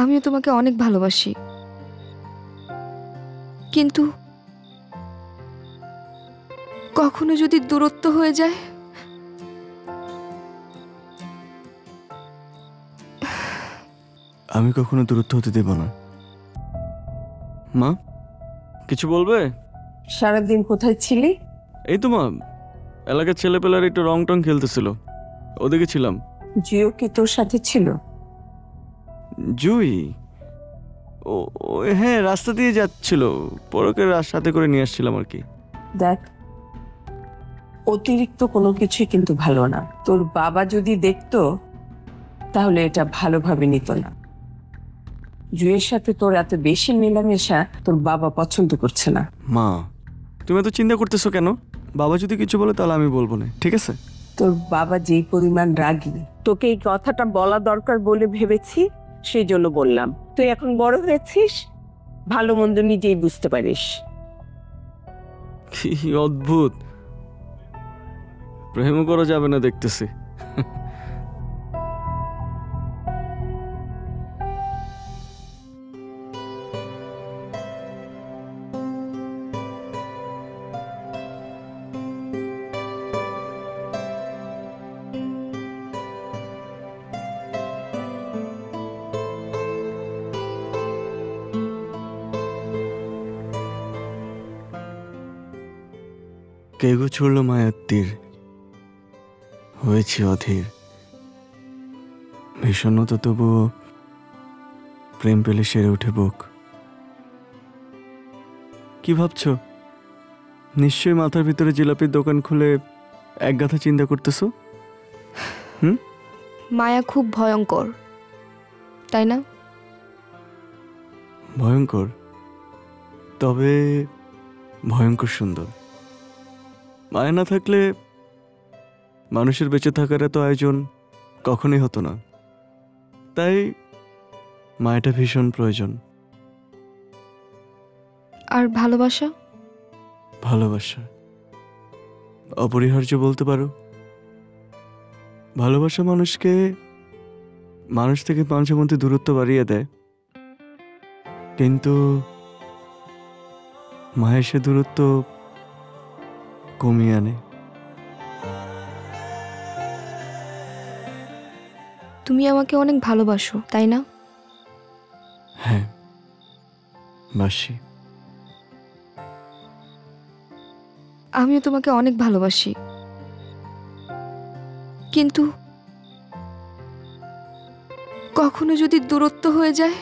আমিও তোমাকে অনেক ভালোবাসি, কিন্তু কখনো যদি দূরত্ব হয়ে যায়। আমি কখনো দূরত্ব হতে দেব না। মা, কিছু বলবে? সারাদিন কোথায় ছিলি? এই তো মা, এলাকার ছেলেপেলার একটু রং টং খেলতেছিল, ওদিকে ছিলাম। জিও কি তোর সাথে ছিল? জুই? ও হ্যাঁ, রাস্তা দিয়ে যাচ্ছিল, পরকে সাথে করে নিয়ে আসছিলাম আর কি। দেখ, অতিরিক্ত কোনো কিছুই কিন্তু ভালো না। তোর বাবা যদি দেখতো তাহলে এটা ভালোভাবে নিত না। জুয়ের সাথে তোর এত বেশি মেলামেশা তোর বাবা পছন্দ করছে না। মা, তুমি এত চিন্তা করতেছো কেন? বাবা যদি কিছু বলে তাহলে আমি বলবো না, ঠিক আছে? তোর বাবা যেই পরিমাণ রাগী, তোকে এই কথাটা বলা দরকার বলে ভেবেছি, সেই জন্য বললাম। তুই এখন বড় হয়েছিস, ভালো মন্দ নিজেই বুঝতে পারিস। কি অদ্ভুত, প্রেমও করা যাবে না দেখতেছি। কেগো ছুড়ল মায়ার তীর, হয়েছি অধীর। ভীষণতা তবুও প্রেম পেলে সেরে উঠে বুক। কি ভাবছো? নিশ্চয়ই মাথার ভিতরে জিলাপির দোকান খুলে এক গাথা চিন্তা করতেছো। মায়া খুব ভয়ঙ্কর, তাই না? ভয়ঙ্কর, তবে ভয়ঙ্কর সুন্দর। মায়া না থাকলে মানুষের বেঁচে থাকার এত আয়োজন কখনোই হতো না, তাই মায়াটা ভীষণ প্রয়োজন। আর ভালোবাসা? ভালোবাসা অপরিহার্য বলতে পারো। ভালোবাসা মানুষকে মানুষ থেকে মানুষের মধ্যে দূরত্ব বাড়িয়ে দেয়, কিন্তু মায়ের সে দূরত্ব কমিয়ে আনে। তুমি আমাকে অনেক ভালোবাসো, তাই না? হ্যাঁ, বাসি। আমিও তোমাকে অনেক ভালোবাসি, কিন্তু কখনো যদি দূরত্ব হয়ে যায়।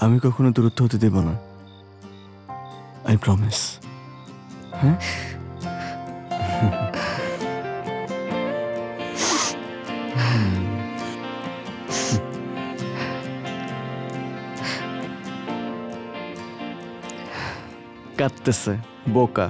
আমি কখনো দূরত্ব হতে দেব না, আই প্রমিস। হ্যাঁ, কাঁদতেছে বোকা।